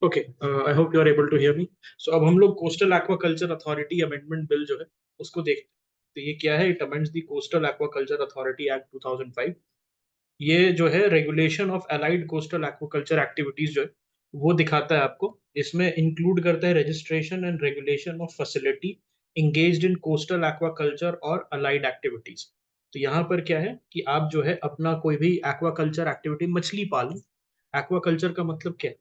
Okay, I hope you are able to hear me. So अब हम लोग coastal aquaculture authority amendment bill जो है उसको देखते हैं। तो ये क्या है? It amends the coastal aquaculture authority act 2005। ये जो है regulation of allied coastal aquaculture activities जो है वो दिखाता है आपको। इसमें इंक्लूड करता है registration and regulation of facility engaged in coastal aquaculture और अलाइड एक्टिविटीज। तो यहाँ पर क्या है कि आप जो है अपना कोई भी एक्वाकल्चर एक्टिविटी, मछली पालन। एक्वाकल्चर का मतलब क्या है?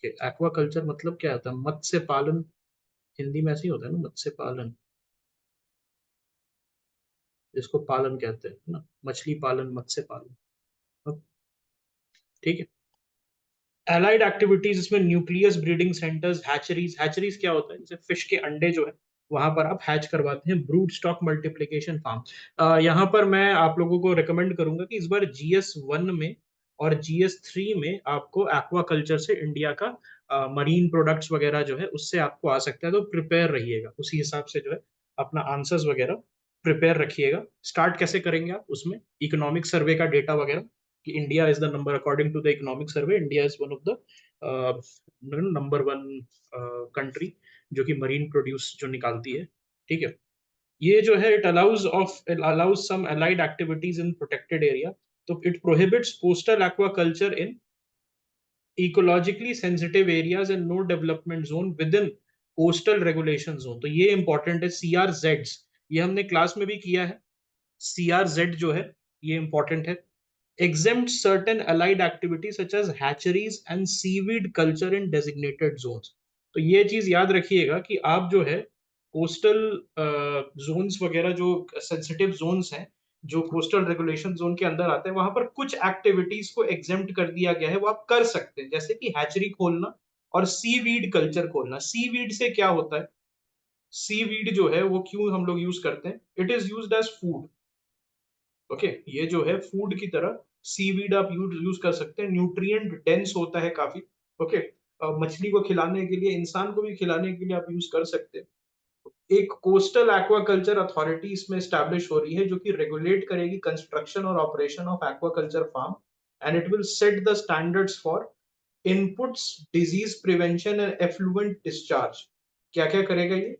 एक्वाकल्चर मतलब क्या होता है? मत्स्य पालन। हिंदी में ऐसे ही होता है ना, मत्स्य पालन, जिसको पालन कहते हैं ना, मछली पालन, मत्स्य पालन। हाँ, ठीक है। एलाइड एक्टिविटीज इसमें nucleus breeding centres, hatcheries. Hatcheries क्या होता है? जैसे फिश के अंडे जो है वहां पर आप हैच करवाते हैं। Brood stock multiplication farm. यहाँ पर मैं आप लोगों को रिकमेंड करूंगा कि इस बार GS1 में और GS3 में आपको एक्वाकल्चर से इंडिया का मरीन प्रोडक्ट्स वगैरह जो है उससे आपको आ सकता है। तो प्रिपेयर रहिएगा, उसी हिसाब से जो है अपना आंसर्स वगैरह प्रिपेयर रखिएगा। स्टार्ट कैसे करेंगे आप? उसमें इकोनॉमिक सर्वे का डेटा वगैरह, कि India is the number, according to the economic survey India is one of the number one country जो कि मरीन प्रोड्यूस जो निकालती है। ठीक है। ये जो है it allows some allied activities in protected area. तो it prohibits coastal aquaculture in ecologically sensitive areas and no development zone within coastal regulation zone. तो ये इंपॉर्टेंट है। CRZ, ये हमने क्लास में भी किया है। CRZ जो है ये इंपॉर्टेंट है। exempt certain allied activities such as hatcheries and seaweed culture in designated zones। तो ये चीज याद रखिएगा कि आप जो है कोस्टल जोन्स वगैरह, जो सेंसिटिव जोन्स हैं, जो कोस्टल रेगुलेशन जोन के अंदर आते हैं, वहां पर कुछ एक्टिविटीज को एग्जेम्प्ट कर दिया गया है, वो आप कर सकते हैं। जैसे कि हैचरी खोलना और सीवीड कल्चर खोलना। सीवीड से क्या होता है? सीवीड जो है वो क्यों हम लोग यूज करते हैं? It is used as food. Okay, ये जो है फूड की तरह सीवीड आप यूज यूज कर सकते हैं। न्यूट्रिएंट डेंस होता है काफी। ओके, मछली को खिलाने के लिए, इंसान को भी खिलाने के लिए आप यूज कर सकते हैं। एक कोस्टल एक्वाकल्चर अथॉरिटी इसमें स्टैब्लिश हो रही है जो कि रेगुलेट करेगी कंस्ट्रक्शन और operation of aquaculture farm. And it will set the standards for inputs, disease prevention and effluent discharge. क्या क्या करेगा ये?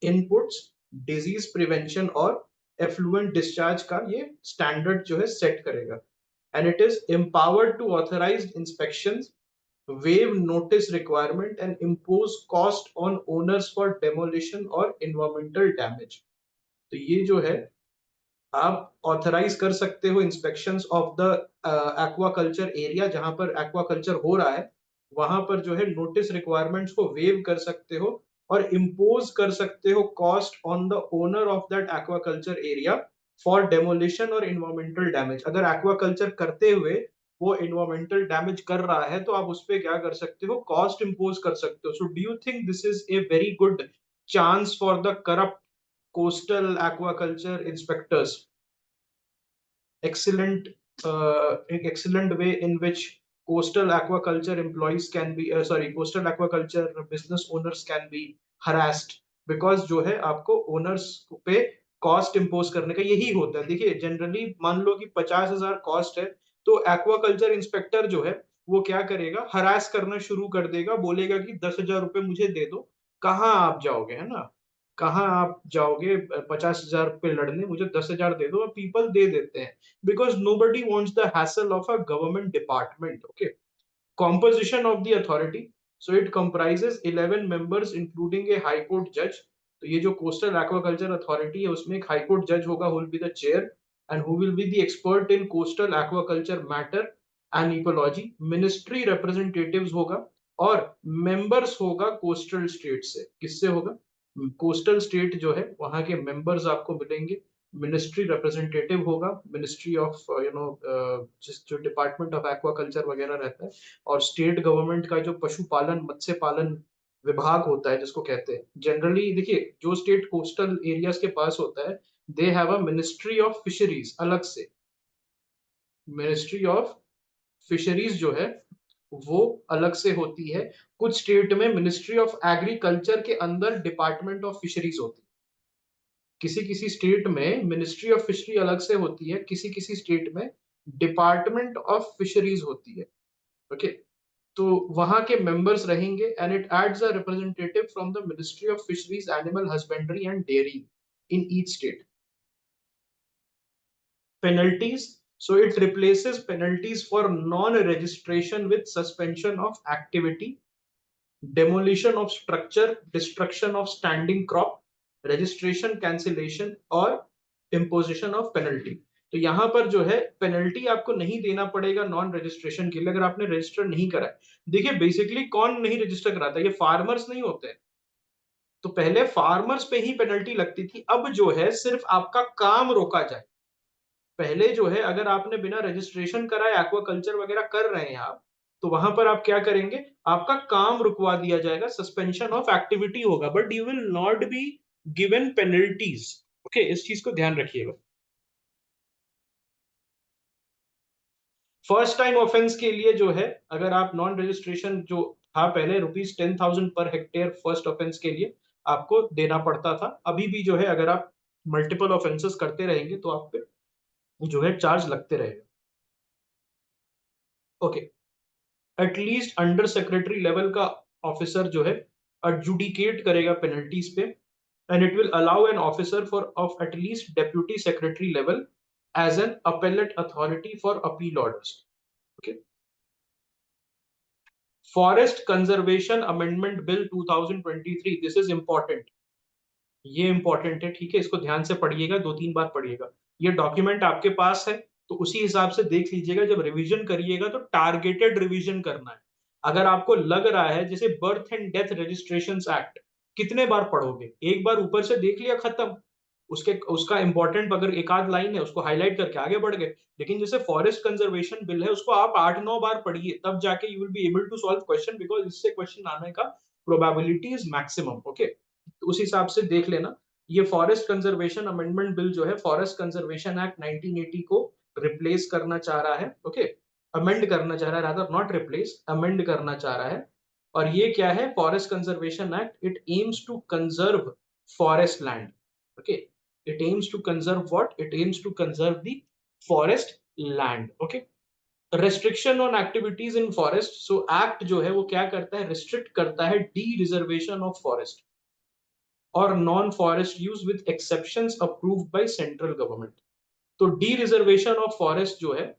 इनपुट्स, डिजीज प्रिवेंशन और एफ्लुएंट डिस्चार्ज का ये स्टैंडर्ड जो है सेट करेगा। And it is empowered to authorise inspections, waive notice requirement and impose cost on owners for demolition और environmental damage। तो ये जो है आप ऑथराइज कर सकते हो inspections of the aquaculture area, जहां पर एक्वाकल्चर हो रहा है वहां पर जो है नोटिस रिक्वायरमेंट्स को वेव कर सकते हो और इम्पोज कर सकते हो cost on the owner of that aquaculture area for demolition और इन्वायरमेंटल डैमेज। अगर एक्वाकल्चर करते हुए वो इन्वायरमेंटल डैमेज कर रहा है तो आप उस पर क्या कर सकते हो? कॉस्ट इम्पोज कर सकते हो। So do you think this is a very good chance for the corrupt coastal aquaculture inspectors? Excellent, excellent way in which coastal aquaculture employees can be, sorry, coastal aquaculture business owners can be harassed, because जो है आपको owners पे cost impose करने का यही होता है। देखिए जनरली मान लो कि 50,000 कॉस्ट है, तो एक्वाकल्चर इंस्पेक्टर जो है वो क्या करेगा? हरास करना शुरू कर देगा, बोलेगा कि 10,000 रुपए मुझे दे दो। कहाँ आप जाओगे, है ना? कहाँ आप जाओगे 50,000 पे लड़ने? मुझे 10,000 दे दो। और पीपल दे देते हैं, because nobody wants the hassle of a government department। Okay, composition of the authority, so it comprises 11 members including a high court judge। तो ये जो कोस्टल एक्वाकल्चर अथॉरिटी है उसमें एक हाई कोर्ट जज होगा, who will be the chair and who will be the expert in coastal aquaculture matter and ecology। Ministry representatives होगा और मेंबर्स होगा कोस्टल स्टेट से। किससे होगा? कोस्टल स्टेट जो है वहां के मेंबर्स आपको मिलेंगे। मिनिस्ट्री रिप्रेजेंटेटिव होगा, मिनिस्ट्री ऑफ जिस जो डिपार्टमेंट ऑफ एक्वाकल्चर वगैरह रहता है। और स्टेट गवर्नमेंट का जो पशुपालन, मत्स्य पालन विभाग होता है जिसको कहते हैं जनरली, देखिए जो स्टेट कोस्टल एरियाज के पास होता है, they have a ministry of fisheries अलग से। मिनिस्ट्री ऑफ फिशरीज जो है वो अलग से होती है। कुछ स्टेट में मिनिस्ट्री ऑफ एग्रीकल्चर के अंदर डिपार्टमेंट ऑफ फिशरीज होती है। किसी किसी स्टेट में मिनिस्ट्री ऑफ फिशरी अलग से होती है, किसी किसी स्टेट में डिपार्टमेंट ऑफ फिशरीज होती है। ओके, तो वहां के मेंबर्स रहेंगे and it adds a representative from the ministry of fisheries animal husbandry and dairy in each state. Penalties, so it replaces penalties for non-registration with suspension of activity, demolition of structure, destruction of standing crop, registration cancellation और imposition of penalty. तो यहां पर जो है penalty आपको नहीं देना पड़ेगा नॉन रजिस्ट्रेशन के लिए अगर आपने रजिस्टर नहीं करा है. देखिए बेसिकली कौन नहीं रजिस्टर कराता है, ये फार्मर्स नहीं होते हैं. तो पहले फार्मर्स पे ही पेनल्टी लगती थी, अब जो है सिर्फ आपका काम रोका जाए. पहले जो है अगर आपने बिना रजिस्ट्रेशन कराए एक्वाकल्चर वगैरह कर रहे हैं आप, तो वहां पर आप क्या करेंगे, आपका काम रुकवा दिया जाएगा, सस्पेंशन ऑफ एक्टिविटी होगा, but you will not be given penalties. Okay, इस चीज को ध्यान रखिएगा. फर्स्ट टाइम ऑफेंस के लिए जो है अगर आप नॉन रजिस्ट्रेशन जो था पहले ₹10,000 पर हेक्टेयर फर्स्ट ऑफेंस के लिए आपको देना पड़ता था, अभी भी जो है अगर आप मल्टीपल ऑफेंसेस करते रहेंगे तो आप पे जो है चार्ज लगते रहेगा. Okay, at least under secretary level का ऑफिसर जो है एडजुडिकेट करेगा पेनल्टीज पे and it will allow an officer for of at least deputy secretary level as an appellate authority for appeal orders. Okay, forest conservation amendment bill 2023, this is important. ये important है, ठीक है, इसको ध्यान से पढ़िएगा, 2-3 बार पढ़िएगा. ये डॉक्यूमेंट आपके पास है तो उसी हिसाब से देख लीजिएगा, जब रिवीजन करिएगा तो टारगेटेड रिवीजन करना है. अगर आपको लग रहा है जैसे birth and death registration act, कितने बार पढ़ोगे, एक बार ऊपर से देख लिया खत्म, उसके उसका इंपॉर्टेंट अगर एक आध लाइन है उसको हाईलाइट करके आगे बढ़ गए. लेकिन जैसे फॉरेस्ट कंजर्वेशन बिल है उसको आप 8-9 बार पढ़िए, तब जाके you will be able to solve question, because इससे क्वेश्चन आने का प्रोबेबिलिटी इज मैक्सिमम. ओके, तो उस हिसाब से देख लेना. ये फॉरेस्ट कंजर्वेशन अमेंडमेंट बिल जो है फॉरेस्ट कंजर्वेशन एक्ट 1980 को रिप्लेस करना चाह रहा है. ओके, अमेंड करना चाह रहा है, रादर नॉट रिप्लेस, अमेंड करना चाह रहा है. और ये क्या है, forest conservation act, it aims to conserve forest land. Okay, it aims to conserve what, it aims to conserve the forest land. Okay, restriction on activities in forest, so act जो है वो क्या करता है, restrict करता है D reservation of forest और non forest use with exceptions approved by central government. तो डी रिजर्वेशन ऑफ फॉरेस्ट जो है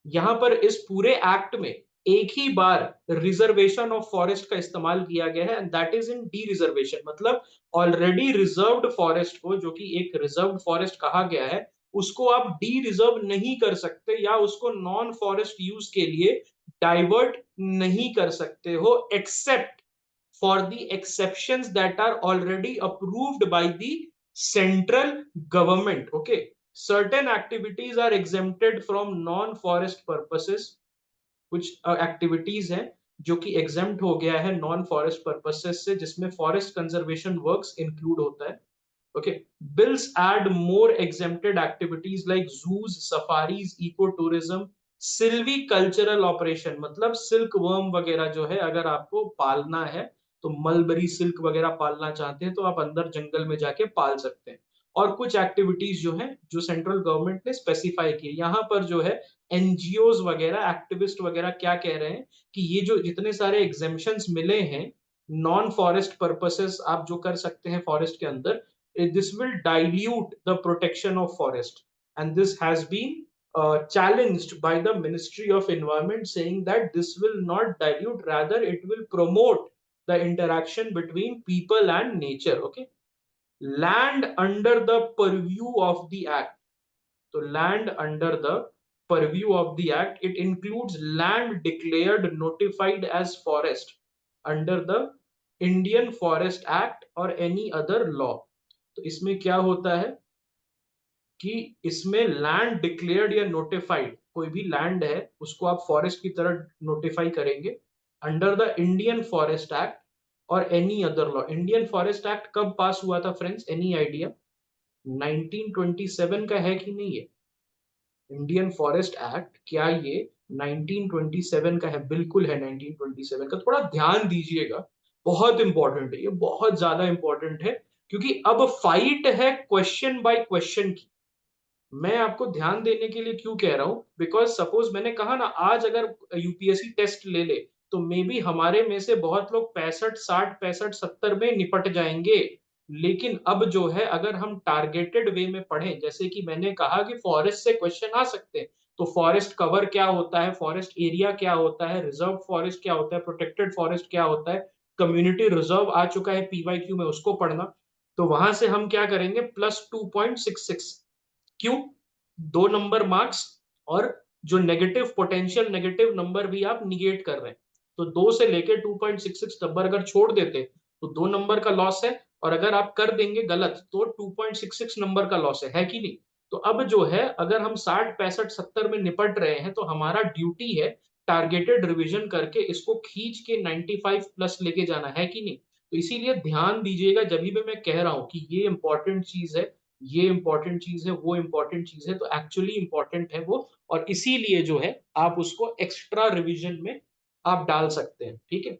यहां पर इस पूरे एक्ट में एक ही बार रिजर्वेशन ऑफ फॉरेस्ट का इस्तेमाल किया गया है and that is in D reservation. मतलब ऑलरेडी रिजर्व्ड फॉरेस्ट को, जो कि एक रिजर्व्ड फॉरेस्ट कहा गया है, उसको आप डी रिजर्व नहीं कर सकते या उसको नॉन फॉरेस्ट यूज के लिए डाइवर्ट नहीं कर सकते हो, except for the exceptions that are already approved by the central government. Okay, certain activities are exempted from non-forest purposes. कुछ एक्टिविटीज हैं जो कि एग्जेम्प्ट हो गया है नॉन फॉरेस्ट पर्पसेस से, जिसमें फॉरेस्ट कंजर्वेशन वर्क्स इंक्लूड होता है. Okay, bills add more exempted activities like zoos, safaris, eco tourism, silvicultural operation. मतलब सिल्क वर्म वगैरह जो है अगर आपको पालना है तो मलबरी सिल्क वगैरह पालना चाहते हैं तो आप अंदर जंगल में जाके पाल सकते हैं. और कुछ एक्टिविटीज जो है जो सेंट्रल गवर्नमेंट ने स्पेसिफाई की, यहाँ पर जो है एनजीओज वगैरह, एक्टिविस्ट वगैरह क्या कह रहे हैं कि ये जो जितने सारे एग्जेम्पशंस मिले हैं नॉन फॉरेस्ट पर्पसेस आप जो कर सकते हैं फॉरेस्ट के अंदर, this will dilute the protection of forest, and this has been challenged by the Ministry of Environment, saying that this will not dilute, rather it will promote the interaction between people and nature. Okay, land under the purview of the act, so land under the purview of the act, it includes land declared notified as forest under the Indian Forest Act or any other law. तो इसमें क्या होता है कि इसमें land declared या notified, कोई भी लैंड है उसको आप फॉरेस्ट की तरह नोटिफाई करेंगे under the Indian forest act और any other law. Indian forest act कब पास हुआ था फ्रेंड्स, एनी आइडिया? 1927 का है कि नहीं है इंडियन फॉरेस्ट एक्ट, क्या ये 1927 का है? बिल्कुल है 1927 का. थोड़ा ध्यान दीजिएगा, बहुत इंपॉर्टेंट है, ये बहुत ज्यादा इंपॉर्टेंट है, क्योंकि अब फाइट है क्वेश्चन बाय क्वेश्चन की. मैं आपको ध्यान देने के लिए क्यों कह रहा हूं, बिकॉज सपोज मैंने कहा ना, आज अगर यूपीएससी टेस्ट ले ले तो मे बी हमारे में से बहुत लोग 65, 60, 65, 70 में निपट जाएंगे। लेकिन अब जो है अगर हम टारगेटेड वे में पढ़ें, जैसे कि मैंने कहा कि फॉरेस्ट से क्वेश्चन आ सकते हैं, तो फॉरेस्ट कवर क्या होता है, फॉरेस्ट एरिया क्या होता है, रिजर्व फॉरेस्ट क्या होता है, प्रोटेक्टेड फॉरेस्ट क्या होता है, कम्युनिटी रिजर्व आ चुका है पीवाईक्यू में, उसको पढ़ना। तो वहां से हम क्या करेंगे, +2.66। क्यों? 2 नंबर मार्क्स, और जो नेगेटिव पोटेंशियल नेगेटिव नंबर भी आप निगेट कर रहे हैं। तो 2 से लेके 2.66 नंबर अगर छोड़ देते तो 2 नंबर का लॉस है, और अगर आप कर देंगे गलत तो 2.66 नंबर का लॉस है कि नहीं? तो अब जो है अगर हम 60, 65, 70 में निपट रहे हैं तो हमारा ड्यूटी है टारगेटेड रिवीजन करके इसको खींच के 95 प्लस लेके जाना है कि नहीं? तो इसीलिए ध्यान दीजिएगा जब भी मैं कह रहा हूं कि ये इंपॉर्टेंट चीज है, ये इंपॉर्टेंट चीज है, वो इंपॉर्टेंट चीज है, तो एक्चुअली इंपॉर्टेंट है वो, और इसीलिए जो है आप उसको एक्स्ट्रा रिवीजन में आप डाल सकते हैं। ठीक है,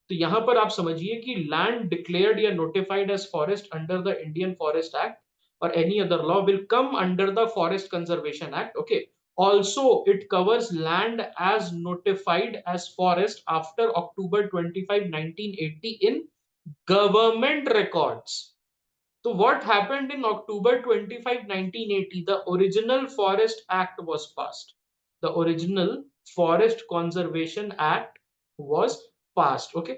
तो यहां पर आप समझिए कि लैंड डिक्लेयर्ड या notified as forest under the Indian forest act or any other law will come under the Forest Conservation Act. Okay. Also, it covers land as notified as forest after October 25, 1980 in government records. So what happened in October 25, 1980? The original Forest Act was passed. The original Forest Conservation Act was passed. Okay.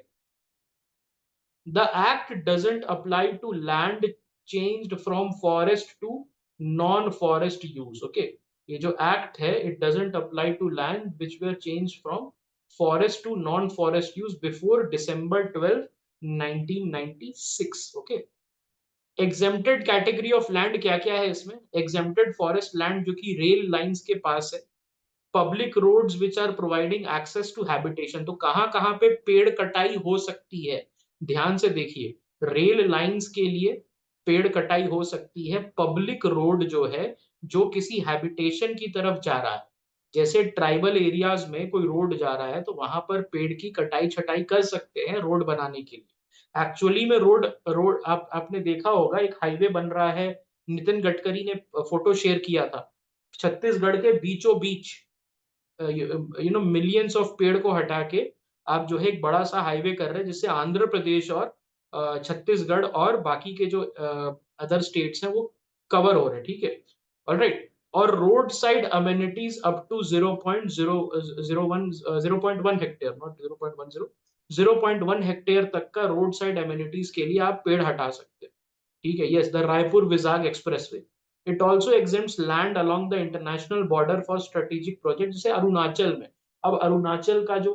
The act doesn't apply to land changed from forest to non-forest use. Okay. ये जो act है, it doesn't apply to land which were changed from forest to non-forest use before December 12, 1996. Okay. Exempted category of land क्या क्या है इसमें? Exempted forest land जो कि rail lines के पास है, public roads which are providing access to habitation. तो कहां पे पेड़ कटाई हो सकती है, ध्यान से देखिए, रेल लाइंस के लिए पेड़ कटाई हो सकती है, पब्लिक रोड जो है जो किसी हैबिटेशन की तरफ जा रहा है, जैसे ट्राइबल एरियाज में कोई रोड जा रहा है तो वहां पर पेड़ की कटाई छटाई कर सकते हैं रोड बनाने के लिए। एक्चुअली में रोड रोड आपने देखा होगा, एक हाईवे बन रहा है, नितिन गडकरी ने फोटो शेयर किया था, छत्तीसगढ़ के बीचों बीच मिलियंस ऑफ पेड़ को हटा के आप जो है एक बड़ा सा हाईवे कर रहे हैं, जिससे आंध्र प्रदेश और छत्तीसगढ़ और बाकी के जो अदर स्टेट्स हैं वो कवर हो रहे हैं। ठीक है, ऑलराइट। और road side amenities up to 0.1 hectare, not 0.10, 0.1 hectare तक का रोड साइड अमेनिटीज के लिए आप पेड़ हटा सकते हैं। ठीक है, yes, the Raipur Vizag expressway. It also exempts land along the international border for strategic project, जैसे अरुणाचल में। अब अरुणाचल का जो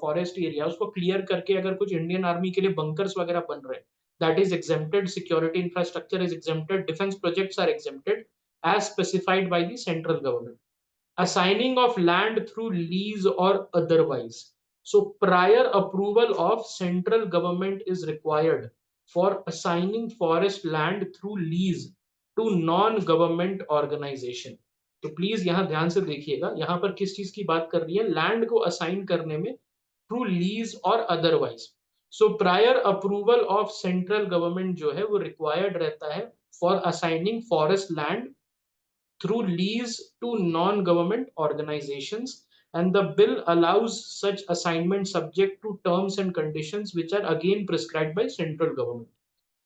फॉरेस्ट एरिया उसको क्लियर करके अगर कुछ इंडियन आर्मी के लिए बंकर्स वगैरह बन रहे हैं, that is exempted, security infrastructure is exempted, defence projects are exempted as specified by the central government. Assigning of land through lease or otherwise. So prior approval of central government is required for assigning forest land through lease to non-government organization. तो please यहां ध्यान से देखिएगा, यहां पर किस चीज की बात कर रही है, लैंड को असाइन करने में थ्रू लीज और otherwise. So prior approval of central government जो है वो रिक्वायर्ड रहता है for assigning forest land through lease to non-government organizations, and the bill allows such assignment subject to terms and conditions which are again prescribed by central government.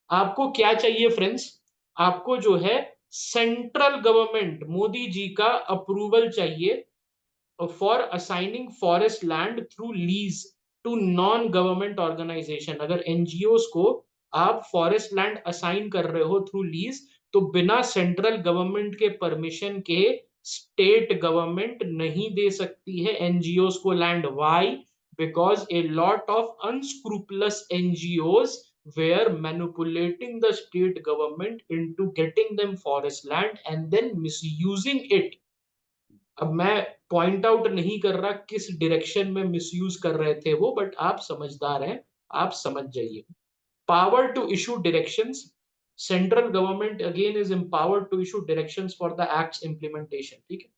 आपको क्या चाहिए friends? आपको जो है सेंट्रल गवर्नमेंट मोदी जी का approval चाहिए for assigning forest land through lease to non government organisation. अगर NGO को आप फॉरेस्ट लैंड असाइन कर रहे हो थ्रू लीज, तो बिना सेंट्रल गवर्नमेंट के परमिशन के स्टेट गवर्नमेंट नहीं दे सकती है एनजीओ को land. Why? Because a lot of unscrupulous NGOs were manipulating the state government into getting them forest land and then misusing it. अब मैं पॉइंट आउट नहीं कर रहा किस डायरेक्शन में मिसयूज कर रहे थे वो, बट आप समझदार हैं, आप समझ जाइए। Power to issue directions, central government again is empowered to issue directions for the act's implementation. ठीक है,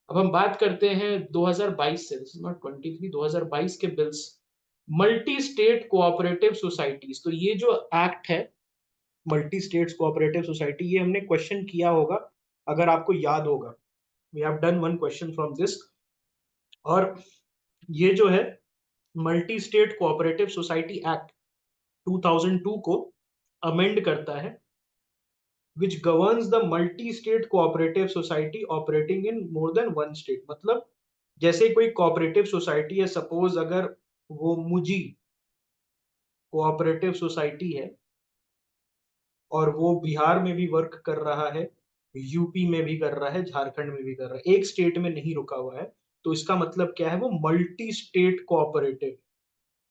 अब हम बात करते हैं 2022 से, दिस इज नॉट 23, 2022 के bills. Multi state cooperative societies, तो ये जो एक्ट है मल्टी स्टेट्स कोऑपरेटिव सोसाइटी, ये हमने क्वेश्चन किया होगा, अगर आपको याद होगा, we have done one question from this। और ये जो है multi state cooperative society act 2002 को अमेंड करता है, which governs the multi-state cooperative society operating in more than one state। मतलब जैसे कोई कोऑपरेटिव सोसाइटी है, सपोज अगर वो मुजी कोऑपरेटिव सोसाइटी है और वो बिहार में भी वर्क कर रहा है, यूपी में भी कर रहा है, झारखंड में भी कर रहा है, एक स्टेट में नहीं रुका हुआ है, तो इसका मतलब क्या है, वो मल्टी स्टेट कोऑपरेटिव,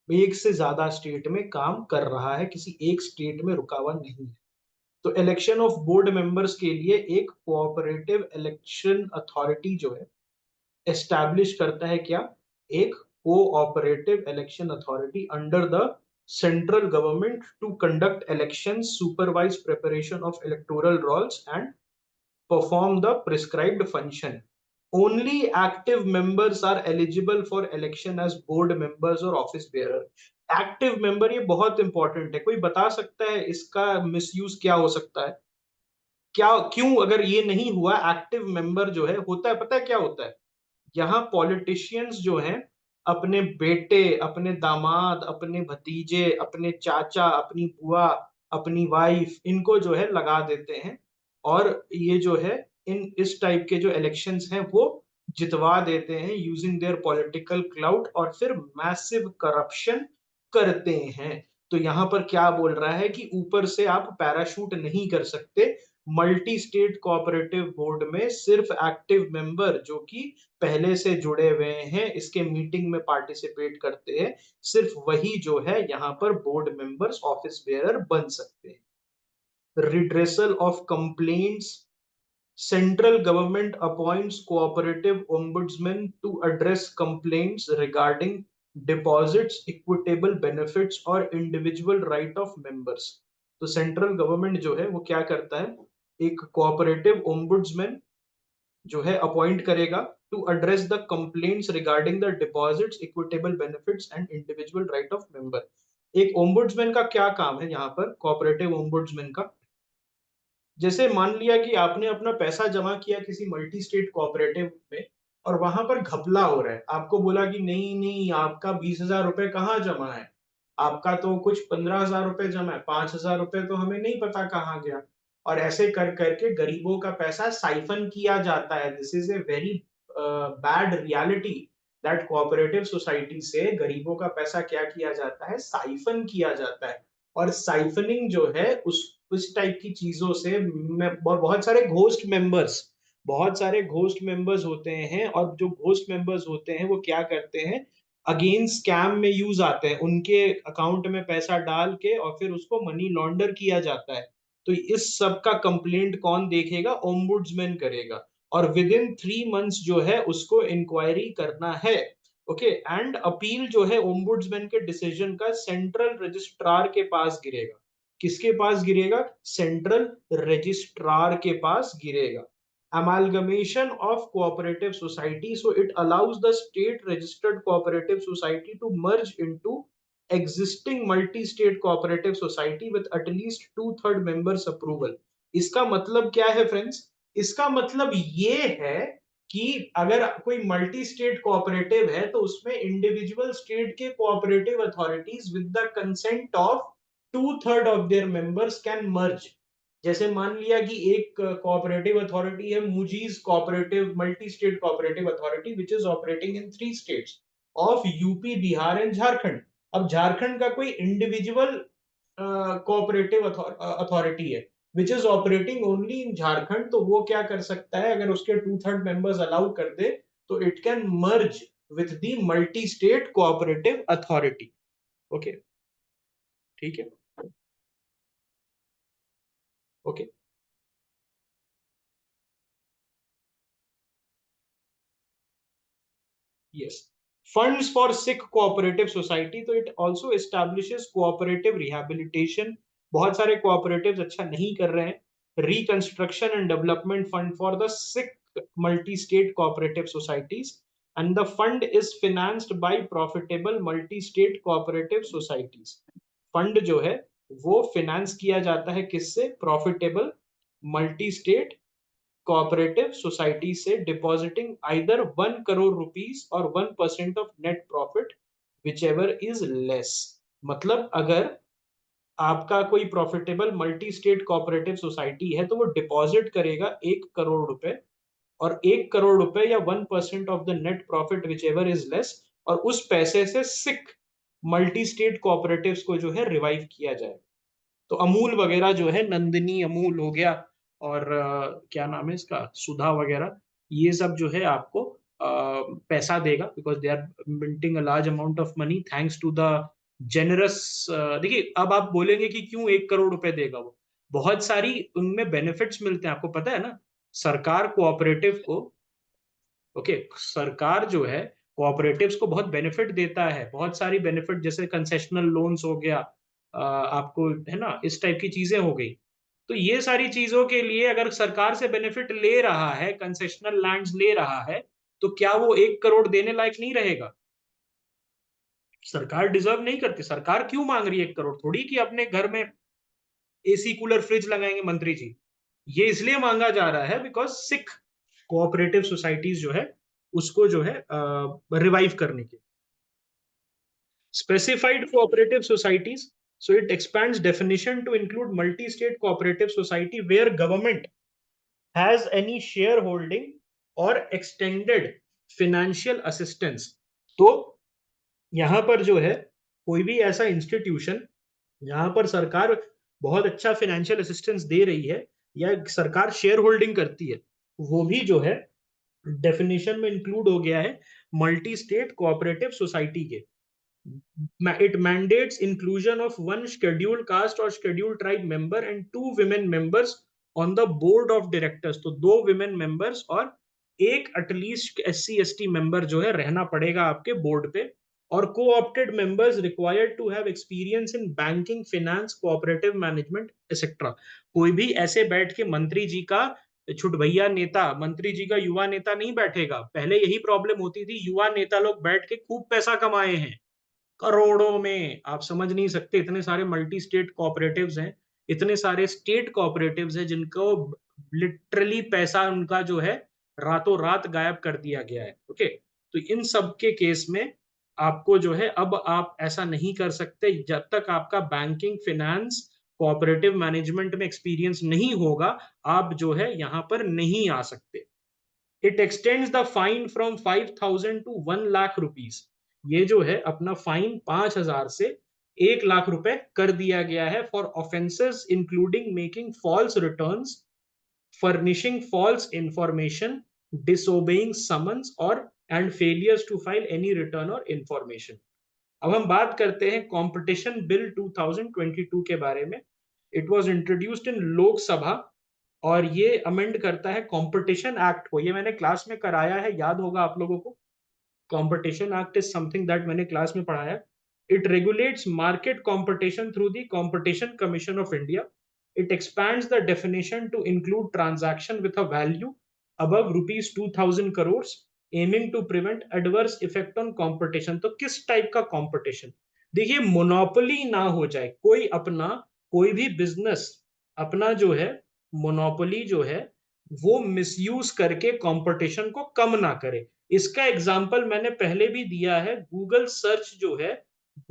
एक से ज्यादा स्टेट में काम कर रहा है, किसी एक स्टेट में रुका हुआ नहीं है। तो इलेक्शन ऑफ बोर्ड मेंबर्स के लिए एक कोऑपरेटिव इलेक्शन अथॉरिटी जो है एस्टैब्लिश करता है क्या, एक cooperative election authority under the central government to conduct election, supervise preparation of electoral rolls and perform the prescribed function। Only active members are eligible for election as board members or office bearer। Active member ये बहुत important है, कोई बता सकता है इसका misuse क्या हो सकता है, क्या क्यों अगर ये नहीं हुआ, एक्टिव मेंबर जो है होता है, पता है क्या होता है, यहाँ पॉलिटिशियंस जो हैं अपने बेटे, अपने दामाद, अपने भतीजे, अपने चाचा, अपनी बुआ, अपनी वाइफ, इनको जो है लगा देते हैं और ये जो है इन इस टाइप के जो इलेक्शंस हैं वो जितवा देते हैं यूजिंग देयर पॉलिटिकल क्लाउड, और फिर मैसिव करप्शन करते हैं। तो यहाँ पर क्या बोल रहा है कि ऊपर से आप पैराशूट नहीं कर सकते, मल्टी स्टेट कोऑपरेटिव बोर्ड में सिर्फ एक्टिव मेंबर जो कि पहले से जुड़े हुए हैं, इसके मीटिंग में पार्टिसिपेट करते हैं, सिर्फ वही जो है यहाँ पर बोर्ड मेंबर्स ऑफिस बेयरर बन सकते हैं। Redressal of complaints, central government appoints cooperative ombudsman to address complaints regarding deposits, equitable benefits और इंडिविजुअल राइट ऑफ मेंबर्स। तो सेंट्रल गवर्नमेंट जो है वो क्या करता है, एक कोऑपरेटिव ओम्बुड्समैन जो है अपॉइंट करेगा to address the complaints regarding the deposits, equitable benefits and individual right of member. एक ओम्बुड्समैन का क्या काम है यहाँ पर, कोऑपरेटिव ओम्बुड्समैन का, जैसे मान लिया कि आपने अपना पैसा जमा किया किसी मल्टी स्टेट कोऑपरेटिव में और वहां पर घपला हो रहा है, आपको बोला कि नहीं नहीं आपका 20,000 रुपए कहाँ जमा है, आपका तो कुछ 15,000 रुपए जमा है, 5,000 रुपए तो हमें नहीं पता कहाँ गया, और ऐसे कर करके गरीबों का पैसा साइफन किया जाता है। This is a very bad reality that cooperative society से गरीबों का पैसा क्या किया जाता है, साइफन किया जाता है। और साइफनिंग जो है उस टाइप की चीजों से बहुत सारे घोस्ट मेंबर्स, बहुत सारे घोस्ट मेंबर्स होते हैं, और जो घोस्ट मेंबर्स होते हैं वो क्या करते हैं, अगेन स्कैम में यूज आते हैं, उनके अकाउंट में पैसा डाल के और फिर उसको मनी लॉन्डर किया जाता है। तो इस सब का कंप्लेंट कौन देखेगा, ओम्बुड्समैन करेगा, और विद इन 3 मंथ्स जो है उसको इंक्वायरी करना है। ओके, एंड अपील जो है ओम्बुड्समैन के डिसीजन का सेंट्रल रजिस्ट्रार के पास गिरेगा, किसके पास गिरेगा, सेंट्रल रजिस्ट्रार के पास गिरेगा। amalgamation of cooperative society, so it allows the state registered cooperative society to merge into existing multi-state cooperative society with at least 2/3 members approval। इसका मतलब क्या है फ्रेंड्स, इसका मतलब ये है कि अगर कोई मल्टी स्टेट कोऑपरेटिव है तो उसमें इंडिविजुअल स्टेट के cooperative authorities with the consent of 2/3 of their members can merge. जैसे मान लिया कि एक कोऑपरेटिव अथॉरिटी है मुजीज cooperative multi state cooperative authority which is operating in 3 states of UP, Bihar and Jharkhand. अब झारखंड का कोई इंडिविजुअल कोऑपरेटिव अथॉरिटी है which is operating only in Jharkhand, तो वो क्या कर सकता है, अगर उसके 2/3 मेंबर्स अलाउ कर दे तो it can merge with the multi state cooperative authority. Okay, ठीक है, okay. Yes. Funds for sick cooperative society, तो it also establishes cooperative rehabilitation। बहुत सारे cooperatives अच्छा नहीं कर रहे हैं। Reconstruction and development fund for the sick multi-state cooperative societies, and the fund is financed by profitable multi-state cooperative societies। Fund जो है वो फिनेंस किया जाता है किससे, profitable multi state cooperative society से डिपॉजिटिंग आइदर 1 करोड़ रुपीस और 1% of net profit whichever is less। मतलब अगर आपका कोई profitable multi state cooperative society है तो वो डिपॉजिट करेगा 1 करोड़ रुपए, और 1 करोड़ रुपए या 1% of the net profit which ever is less, और उस पैसे से सिख मल्टी स्टेट कोऑपरेटिव्स को जो है रिवाइव किया जाए। तो अमूल वगैरह जो है, नंदिनी अमूल हो गया, और क्या नाम है इसका, सुधा वगैरह, ये सब जो है आपको पैसा देगा, because they are minting a large amount of money thanks to the generous. देखिए, अब आप बोलेंगे कि क्यों 1 करोड़ रुपए देगा वो, बहुत सारी उनमें बेनिफिट्स मिलते हैं, आपको पता है ना। सरकार कोऑपरेटिव को, ओके, सरकार जो है कोऑपरेटिव्स को बहुत बेनिफिट देता है, बहुत सारी बेनिफिट, जैसे कंसेशनल लोन्स हो गया, आपको है ना, इस टाइप की चीजें हो गई। तो ये सारी चीजों के लिए अगर सरकार से बेनिफिट ले रहा है, कंसेशनल लैंड्स ले रहा है, तो क्या वो 1 करोड़ देने लायक नहीं रहेगा? सरकार डिजर्व नहीं करती? सरकार क्यों मांग रही है 1 करोड़? थोड़ी कि अपने घर में एसी कूलर फ्रिज लगाएंगे मंत्री जी। ये इसलिए मांगा जा रहा है बिकॉज सिख कोऑपरेटिव सोसाइटीज जो है उसको जो है रिवाइव करने के। Specified cooperative societies, so it expands definition to include multi-state cooperative society where government has any shareholding or extended financial assistance। तो यहां पर जो है कोई भी ऐसा इंस्टीट्यूशन जहां पर सरकार बहुत अच्छा फाइनेंशियल असिस्टेंस दे रही है, या सरकार शेयर होल्डिंग करती है, वो भी जो है डेफिनेशन में इंक्लूड हो गया है मल्टी स्टेट कोऑपरेटिव सोसाइटी के। It mandates inclusion of one scheduled caste or scheduled tribe member and 2 women members on the board of directors। तो 2 women members और एक एटलीस्ट SC ST मेंबर जो है रहना पड़ेगा आपके बोर्ड पे। और co-opted members required to have experience in banking, finance, cooperative management etc। कोई भी ऐसे बैठ के मंत्री जी का छुट भैया नेता, मंत्री जी का युवा नेता नहीं बैठेगा। पहले यही प्रॉब्लम होती थी, युवा नेता लोग बैठ के खूब पैसा कमाए हैं करोड़ों में, आप समझ नहीं सकते। इतने सारे मल्टी स्टेट कोऑपरेटिव्स हैं, इतने सारे स्टेट कोऑपरेटिव्स हैं जिनको लिटरली पैसा उनका जो है रातों रात गायब कर दिया गया है। ओके, तो इन सब के केस में आपको जो है, अब आप ऐसा नहीं कर सकते जब तक आपका बैंकिंग, फाइनेंस, कोऑपरेटिव मैनेजमेंट में एक्सपीरियंस नहीं होगा, आप जो है यहां पर नहीं आ सकते। It extends the fine from 5,000 to 1 lakh rupees. ये जो है अपना फाइन 5,000 से 1 लाख रुपए कर दिया गया है for offences including making false returns, furnishing false information, disobeying summons और and failures to file any return और इंफॉर्मेशन। अब हम बात करते हैं कंपटीशन बिल 2022 के बारे में। It was introduced in Lok Sabha, और ये अमेंड करता है कंपटीशन एक्ट को। ये मैंने क्लास में कराया है, याद होगा आप लोगों को। Competition act is something that मैंने क्लास में पढ़ाया। It regulates market competition through the competition commission of India. It expands the definition to include transaction with a value above rupees 2,000 crores, aiming to prevent adverse effect on competition। तो किस type का competition? देखिए, monopoly ना हो जाए, कोई अपना, कोई भी बिजनेस अपना जो है मोनोपोली जो है वो मिसयूज करके कंपटीशन को कम ना करे। इसका एग्जांपल मैंने पहले भी दिया है। गूगल सर्च जो है,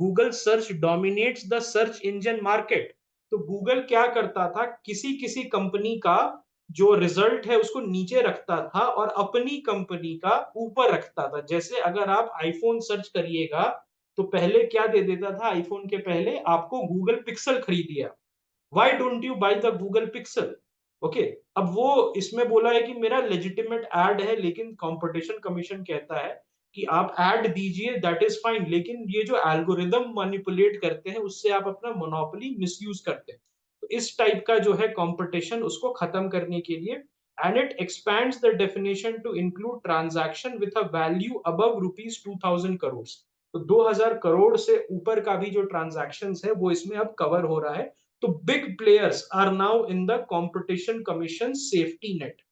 Google search dominates the search engine market. तो गूगल क्या करता था, किसी किसी कंपनी का जो रिजल्ट है उसको नीचे रखता था और अपनी कंपनी का ऊपर रखता था। जैसे अगर आप आईफोन सर्च करिएगा तो पहले क्या दे देता था, आईफोन के पहले आपको गूगल पिक्सल खरीदिए, why don't you by the Google pixel. Okay, अब वो इसमें बोला है कि मेरा लेजिटिमेट एड है, लेकिन कंपटीशन कमीशन कहता है कि आप ऐड दीजिए, दैट इज फाइन, लेकिन ये जो एल्गोरिदम मैनिपुलेट करते हैं उससे आप अपना मोनोपोली मिसयूज करते हैं। तो इस टाइप का जो है कंपटीशन, उसको खत्म करने के लिए, and it expands the definition to include transaction with a value above rupees 2,000 crore. तो 2,000 करोड़ से ऊपर का भी जो ट्रांजैक्शन है वो इसमें अब कवर हो रहा है। तो big players are now in the competition commission safety net।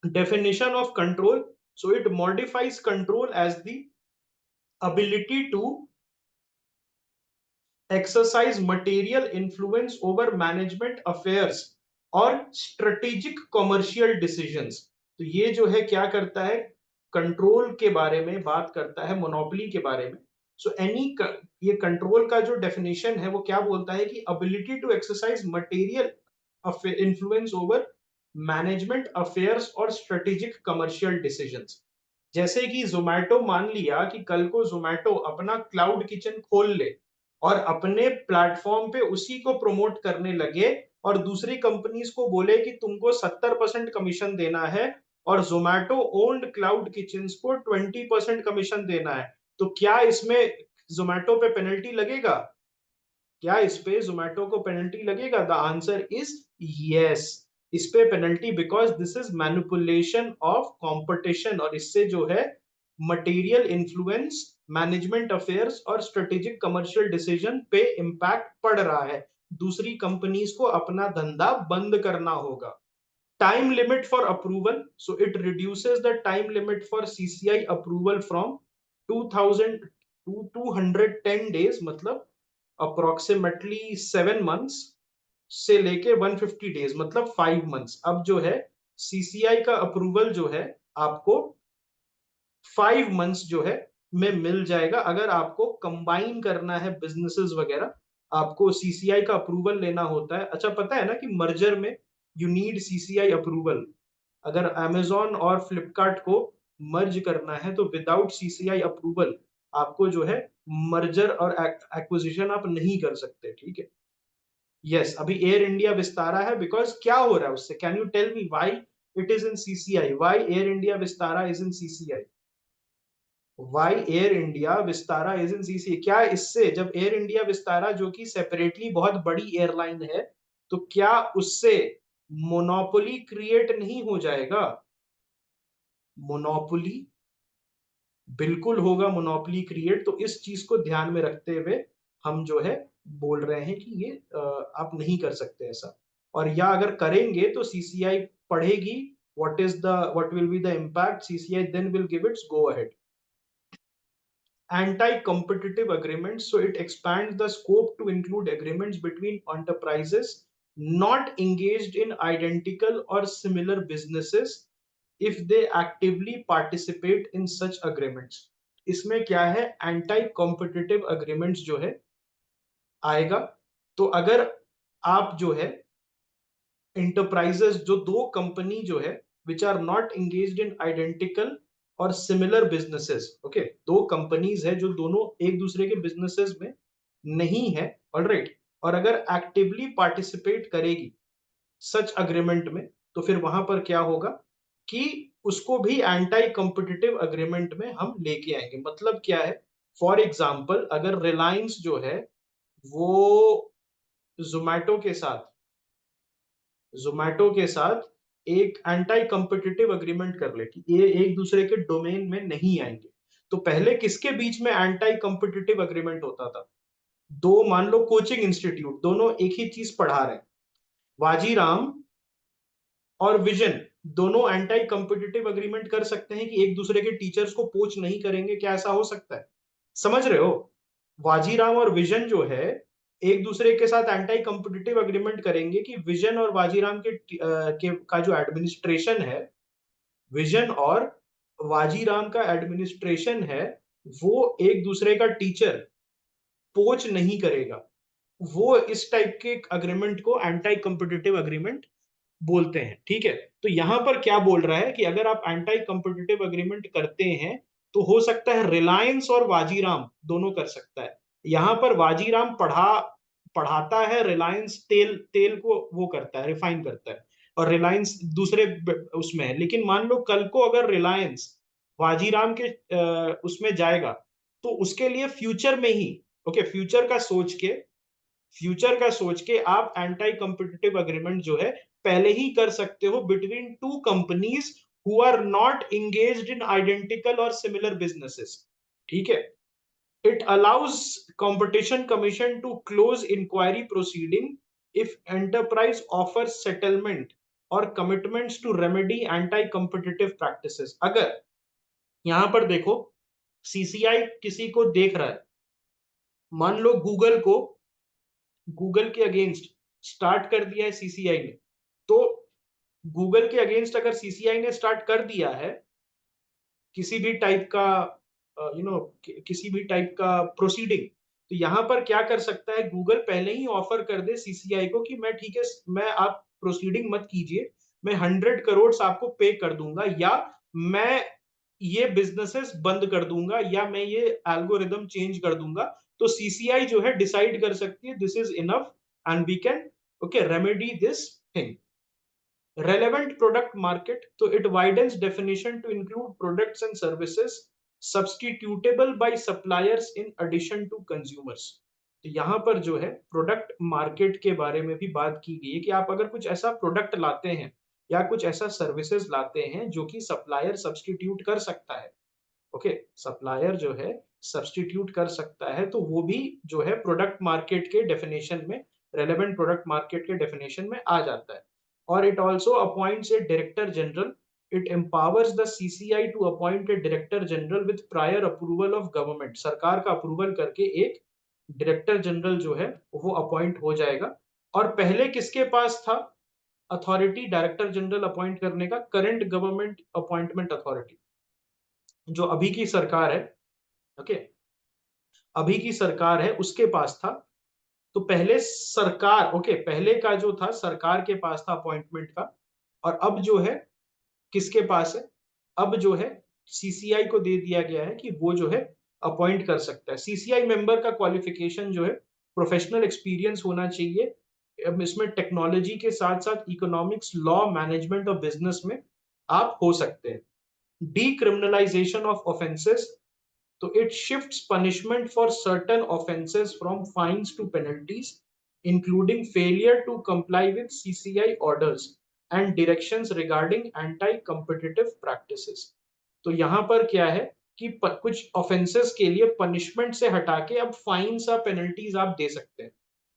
Definition of control, so it modifies control as the ability to exercise material influence over management affairs और strategic commercial decisions। तो ये जो है क्या करता है, कंट्रोल के बारे में बात करता है, मोनोपोली के बारे में। सो ये कंट्रोल का जो डेफिनेशन है वो क्या बोलता है कि ability to exercise material influence over management affairs और स्ट्रेटेजिक कमर्शियल डिसीजंस। जैसे कि जोमेटो मान लिया कि कल को जोमेटो अपना क्लाउड किचन खोल ले और अपने प्लेटफॉर्म पे उसी को प्रमोट करने लगे और दूसरी कंपनीज को बोले कि तुमको 70% कमीशन देना है और जोमेटो ओन्ड क्लाउड किचन को 20% कमीशन देना है, तो क्या इसमें जोमेटो पे पेनल्टी लगेगा? क्या इस पे जोमेटो को पेनल्टी लगेगा? द आंसर इज यस, इस पे penalty, because this is manipulation of competition और इससे जो है मटेरियल इन्फ्लुएंस, मैनेजमेंट अफेयर्स और स्ट्रेटेजिक कमर्शियल डिसीजन पे इंपैक्ट पड़ रहा है। दूसरी कंपनीज को अपना धंधा बंद करना होगा। Time limit for approval, so it reduces the time limit for CCI approval from 2000 to 210 days, मतलब approximately 7 months से लेके 150 days, मतलब 5 months। अब जो है CCI का अप्रूवल जो है आपको 5 मंथ्स जो है में मिल जाएगा। अगर आपको कंबाइन करना है बिजनेसेस वगैरह, आपको सीसीआई का अप्रूवल लेना होता है। अच्छा पता है ना कि मर्जर में यू नीड सीसीआई अप्रूवल। अगर अमेजोन और फ्लिपकार्ट को मर्ज करना है तो विदाउट सीसीआई अप्रूवल आपको जो है मर्जर और एक्विजिशन आप नहीं कर सकते, ठीक है। यस, अभी एयर इंडिया विस्तारा है, बिकॉज क्या हो रहा है उससे? Can you tell me why it is in CCI? Why Air India Vistara is in CCI? Why Air India Vistara is in CC? क्या इससे, जब एयर इंडिया विस्तारा जो कि सेपरेटली बहुत बड़ी एयरलाइन है, तो क्या उससे मोनोपोली क्रिएट नहीं हो जाएगा? मोनोपोली बिल्कुल होगा, मोनोपोली क्रिएट। तो इस चीज को ध्यान में रखते हुए हम जो है बोल रहे हैं कि ये आप नहीं कर सकते ऐसा। और या अगर करेंगे तो सीसीआई पढ़ेगी what will be the impact, CCI then will give its go ahead. Anti-competitive agreements, so it expands the scope to include agreements between enterprises not engaged in identical or similar businesses if they actively participate in such agreements। इसमें क्या है, anti competitive agreements जो है आएगा। तो अगर आप जो है इंटरप्राइजेस, जो दो कंपनी जो है which are not engaged in identical और सिमिलर बिजनेसेस, ओके, दो कंपनीज है जो दोनों एक दूसरे के बिजनेसेस में नहीं है, ऑलराइट, और अगर एक्टिवली पार्टिसिपेट करेगी सच अग्रीमेंट में, तो फिर वहां पर क्या होगा कि उसको भी एंटी कॉम्पिटिटिव अग्रीमेंट में हम लेके आएंगे। मतलब क्या है, फॉर एग्जाम्पल अगर रिलायंस जो है वो जोमैटो के साथ जोमैटो के साथ एक एंटी कॉम्पिटिटिव अग्रीमेंट कर ले कि ये एक दूसरे के डोमेन में नहीं आएंगे, तो पहले किसके बीच में एंटी कॉम्पिटिटिव अग्रीमेंट होता था? दो, मान लो कोचिंग इंस्टीट्यूट, दोनों एक ही चीज पढ़ा रहे हैं, वाजीराम और विजन दोनों एंटी कॉम्पिटिटिव अग्रीमेंट कर सकते हैं कि एक दूसरे के टीचर्स को पोच नहीं करेंगे। क्या ऐसा हो सकता है? समझ रहे हो? वाजीराम और विजन जो है एक दूसरे के साथ एंटी कॉम्पिटिटिव अग्रीमेंट करेंगे कि विजन और वाजीराम का जो एडमिनिस्ट्रेशन है, विजन और वाजीराम का एडमिनिस्ट्रेशन है, वो एक दूसरे का टीचर पोच नहीं करेगा। वो इस टाइप के अग्रीमेंट को एंटी कॉम्पिटिटिव अग्रीमेंट बोलते हैं, ठीक है। तो यहां पर क्या बोल रहा है कि अगर आप एंटी कॉम्पिटिटिव अग्रीमेंट करते हैं तो हो सकता है रिलायंस और वाजीराम दोनों कर सकता है। यहां पर वाजीराम पढ़ाता है, रिलायंस तेल तेल को वो करता है, रिफाइन करता है, और रिलायंस दूसरे उसमें है। लेकिन मान लो कल को अगर रिलायंस वाजीराम के उसमें जाएगा, तो उसके लिए फ्यूचर में ही, ओके, फ्यूचर का सोच के आप एंटी कॉम्पिटिटिव अग्रीमेंट जो है पहले ही कर सकते हो between two companies who are not engaged in identical और सिमिलर बिजनेसेस, ठीक है। It allows competition commission to close inquiry proceeding if enterprise offer settlement और commitments to remedy anti competitive practices. अगर यहां पर देखो सीसीआई किसी को देख रहा है, मान लो गूगल के अगेंस्ट स्टार्ट कर दिया है सीसीआई ने, तो गूगल के अगेंस्ट अगर सीसीआई ने स्टार्ट कर दिया है किसी भी टाइप का किसी भी टाइप का प्रोसीडिंग, तो यहाँ पर क्या कर सकता है गूगल, पहले ही ऑफर कर दे सीसीआई को कि मैं ठीक है, मैं आप प्रोसीडिंग मत कीजिए, मैं 100 करोड़ आपको पे कर दूंगा, या मैं ये बिजनेसेस बंद कर दूंगा, या मैं ये एल्गोरिदम चेंज कर दूंगा। तो सीसीआई जो है डिसाइड कर सकती है this is enough and we can okay remedy this thing. Relevant product market, so it widens definition to include products and services substitutable by suppliers in addition to consumers। तो यहाँ पर जो है प्रोडक्ट मार्केट के बारे में भी बात की गई है कि आप अगर कुछ ऐसा प्रोडक्ट लाते हैं या कुछ ऐसा सर्विसेज लाते हैं जो कि सप्लायर सब्सटीट्यूट कर सकता है, ओके सप्लायर जो है सब्सटीट्यूट कर सकता है, तो वो भी जो है प्रोडक्ट मार्केट के डेफिनेशन में, रेलेवेंट प्रोडक्ट मार्केट के डेफिनेशन में आ जाता है। और it also appoints a director general, it empowers the CCI to appoint a director general with prior approval of government, सरकार का अप्रूवल करके एक डायरेक्टर जनरल जो है वो अपॉइंट हो जाएगा। और पहले किसके पास था अथॉरिटी डायरेक्टर जनरल अपॉइंट करने का? करंट गवर्नमेंट अपॉइंटमेंट अथॉरिटी, जो अभी की सरकार है, ओके अभी की सरकार है उसके पास था। तो पहले सरकार, ओके पहले का जो था सरकार के पास था अपॉइंटमेंट का, और अब जो है किसके पास है? अब जो है सीसीआई को दे दिया गया है कि वो जो है अपॉइंट कर सकता है। सीसीआई मेंबर का क्वालिफिकेशन जो है प्रोफेशनल एक्सपीरियंस होना चाहिए। अब इसमें टेक्नोलॉजी के साथ साथ इकोनॉमिक्स, लॉ, मैनेजमेंट और बिजनेस में आप हो सकते हैं। Decriminalisation of offences, so it shifts punishment for certain offences from fines to penalties, including failure to comply with CCI orders and directions regarding anti-competitive practices। तो यहाँ पर क्या है कि कुछ ऑफेंसेस के लिए पनिशमेंट से हटा के अब फाइन्स या पेनल्टीज आप दे सकते हैं।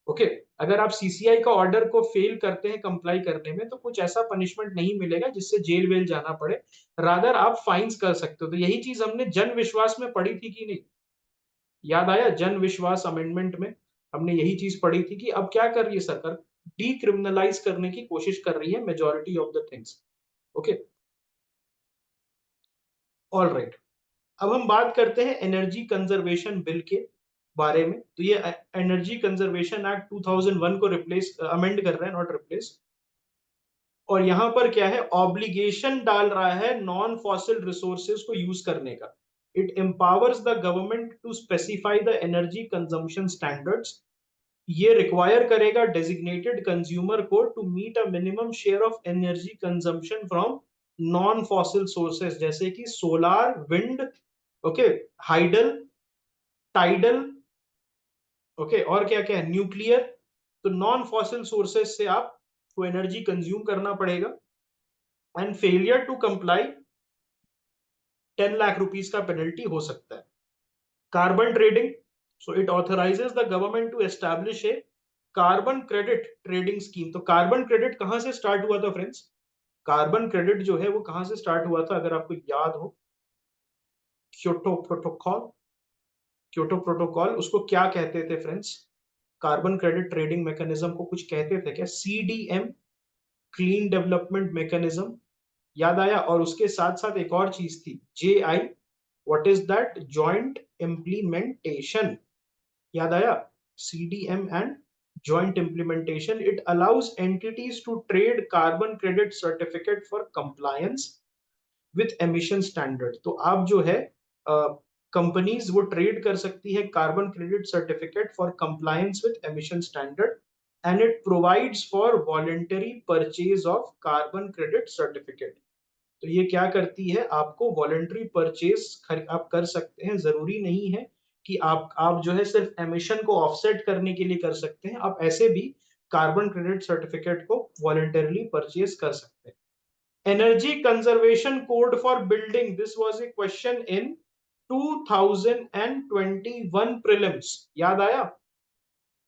ओके अगर आप सीसीआई का ऑर्डर को फेल करते हैं कंप्लाई करने में, तो कुछ ऐसा पनिशमेंट नहीं मिलेगा जिससे जेल वेल जाना पड़े, रादर आप फाइन्स कर सकते हो। तो यही चीज हमने जन विश्वास में पढ़ी थी कि नहीं? याद आया? जन विश्वास अमेंडमेंट में हमने यही चीज पढ़ी थी कि अब क्या कर रही है सरकार? डीक्रिमिनलाइज करने की कोशिश कर रही है majority of the things. Okay all right, अब हम बात करते हैं एनर्जी कंजर्वेशन बिल के बारे में। तो ये एनर्जी कंजर्वेशन एक्ट 2001 को रिप्लेस, अमेंड कर रहा है, नॉट रिप्लेस। और यहां पर क्या है, ऑब्लिगेशन डाल रहा है नॉन फॉसिल रिसोर्सेज को यूज करने का। It empowers the government to specify the energy consumption standards. ये रिक्वायर करेगा डेजिग्नेटेड कंज्यूमर को to meet a minimum share of energy consumption from non fossil sources, जैसे कि solar, wind, okay hydel, tidal, okay और क्या क्या है, nuclear. तो नॉन फॉसिल सोर्सेज से आपको एनर्जी कंज्यूम करना पड़ेगा। And failure to comply 10 lakh rupees का पेनल्टी हो सकता है। Carbon trading, so it authorises the government to establish a carbon credit trading scheme. तो कार्बन क्रेडिट कहां से स्टार्ट हुआ था फ्रेंड्स? कार्बन क्रेडिट जो है वो कहां से स्टार्ट हुआ था अगर आपको याद हो? क्योटो प्रोटोकॉल, क्योटो प्रोटोकॉल उसको क्या कहते थे friends? Carbon credit trading mechanism को कुछ कहते थे क्या? सीडीएम, क्लीन डेवलपमेंट मैकेनिज्म, याद आया? और उसके साथ साथ एक और चीज थी JI, what is that? Joint implementation, याद आया? CDM and joint implementation, it allows entities to trade carbon credit certificate for compliance with emission standard। तो आप जो है कंपनीज वो ट्रेड कर सकती है carbon credit certificate for compliance with emission standard, and it provides for voluntary purchase of carbon credit certificate. तो ये क्या करती है, आपको वॉलेंट्री परचेज आप कर सकते हैं। जरूरी नहीं है कि आप जो है सिर्फ एमिशन को ऑफसेट करने के लिए कर सकते हैं, आप ऐसे भी कार्बन क्रेडिट सर्टिफिकेट को वॉलेंटरली परचेज कर सकते हैं। Energy conservation code for building, this was a question in 2021 prelims, याद आया?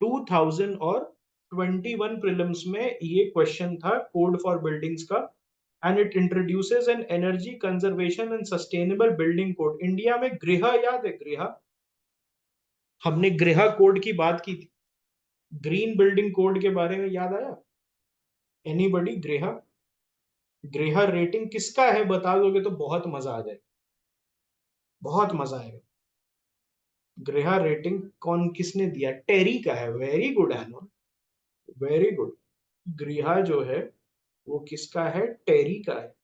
2021 प्रीलिम्स में ये क्वेश्चन था कोड फॉर बिल्डिंग्स का। And it introduces an energy conservation and sustainable building code. India में गृह, याद है गृह? हमने गृह कोड की बात की थी, ग्रीन बिल्डिंग कोड के बारे में, याद आया? एनीबॉडी? गृह, गृह रेटिंग किसका है बता दोगे तो बहुत मजा आ जाएगा। बहुत मजा आएगा। गृह रेटिंग कौन किसने दिया? टेरी का है। वेरी गुड है ना, वेरी गुड। गृह जो है वो किसका है? टेरी का है।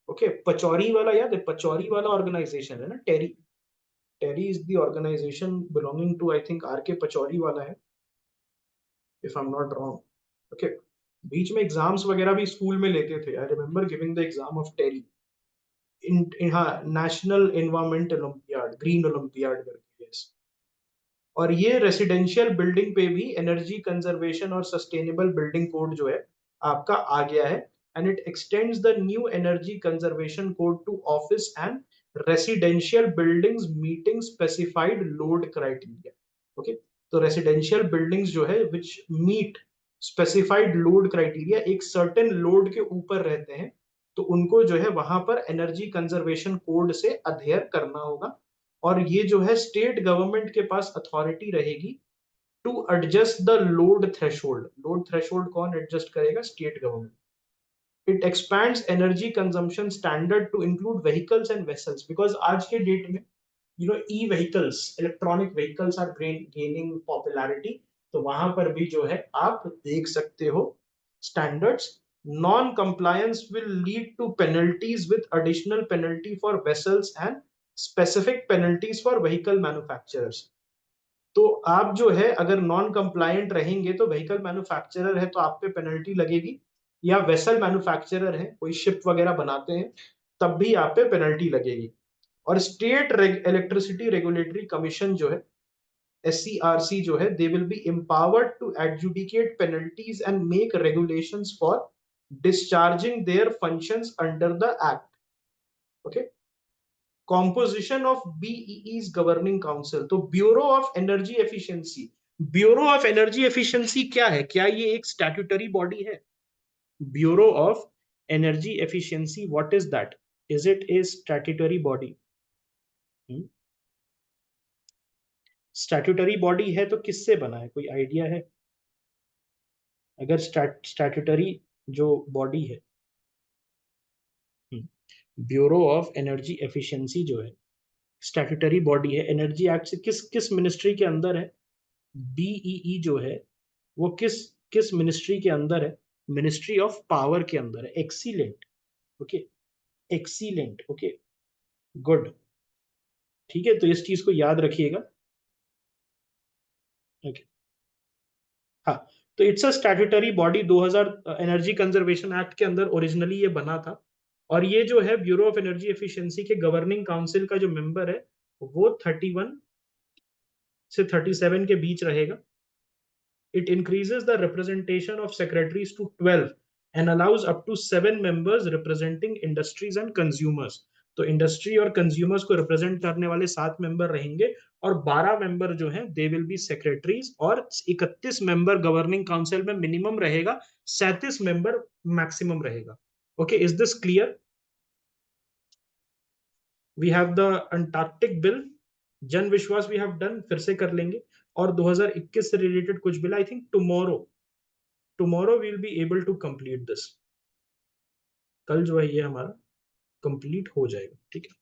ओके, पचौरी वाला याद है? पचौरी वाला ऑर्गेनाइजेशन है ना TERI. TERI is the organisation belonging to, I think, R K Pachauri वाला है, if I am not wrong. Okay, बीच में एग्जाम्स वगैरह भी स्कूल में लेते थे। I remember giving the exam of TERI in, हाँ, national environment olympiad, green olympiad करके। yes। और ये रेसिडेंशियल बिल्डिंग पे भी एनर्जी कंजर्वेशन और सस्टेनेबल बिल्डिंग कोड जो है आपका आ गया है। And it extends the new energy conservation code to office and residential buildings meeting specified load criteria. Okay, तो रेसिडेंशियल बिल्डिंग्स जो है which meet specified load criteria, एक सर्टेन लोड के ऊपर रहते हैं, तो उनको जो है वहां पर एनर्जी कंजर्वेशन कोड से अध्ययन करना होगा। और ये जो है स्टेट गवर्नमेंट के पास अथॉरिटी रहेगी to adjust the load threshold. Load threshold कौन एडजस्ट करेगा? State government. It expands energy consumption standard to include vehicles and vessels, because आज के डेट में E vehicles, electronic vehicles are gaining popularity. तो वहां पर भी जो है आप देख सकते हो standards. Non compliance will lead to penalties with additional penalty for vessels and specific penalties for vehicle manufacturers. तो आप जो है अगर नॉन कंप्लायंट रहेंगे तो व्हीकल मैन्युफैक्चरर है तो आप पे पेनल्टी लगेगी, या वेसल मैन्युफैक्चरर है, कोई शिप वगैरह बनाते हैं, तब भी आप पे पेनल्टी लगेगी। और स्टेट इलेक्ट्रिसिटी रेगुलेटरी कमीशन जो है, SCRC जो है, they will be empowered to adjudicate penalties and make regulations for discharging their functions under the act। Okay, composition of BEE's governing council. तो bureau of energy efficiency, bureau of energy efficiency क्या है? क्या ये एक statutory body है? Bureau of energy efficiency, what is that? Is it a statutory body? Statutory body है तो किससे बना है, कोई आइडिया है? अगर स्टैट्यूटरी जो बॉडी है, ब्यूरो ऑफ एनर्जी एफिशिएंसी जो है स्टैट्यूटरी बॉडी है, एनर्जी एक्ट से किस किस मिनिस्ट्री के अंदर है? BEE जो है वो किस किस मिनिस्ट्री के अंदर है? मिनिस्ट्री ऑफ पावर के अंदर है। Excellent. Okay, excellent. Okay, good. ठीक है, तो इस चीज को याद रखिएगा। ओके, हाँ, तो it's a statutory body. 2000 energy conservation act के अंदर ओरिजिनली ये बना था। और ये जो है ब्यूरो ऑफ एनर्जी एफिशिएंसी के गवर्निंग काउंसिल का जो मेंबर है वो 31 से 37 के बीच रहेगा। It increases the representation of secretaries to 12 and allows up to 7 members representing industries and consumers। तो इंडस्ट्री और कंज्यूमर्स को रिप्रेजेंट करने वाले 7 मेंबर रहेंगे, और 12 मेंबर जो हैं दे विल बी सेक्रेटरीज, और 31 मेंबर गवर्निंग काउंसिल में मिनिमम रहेगा, 37 मेंबर मैक्सिमम रहेगा। Okay, is this clear? We have the Antarctic bill, Jan Vishwas we have done, फिर से कर लेंगे। और 2021 से रिलेटेड कुछ bill, I think tomorrow we will be able to complete this. कल जो है ये हमारा कंप्लीट हो जाएगा। ठीक है।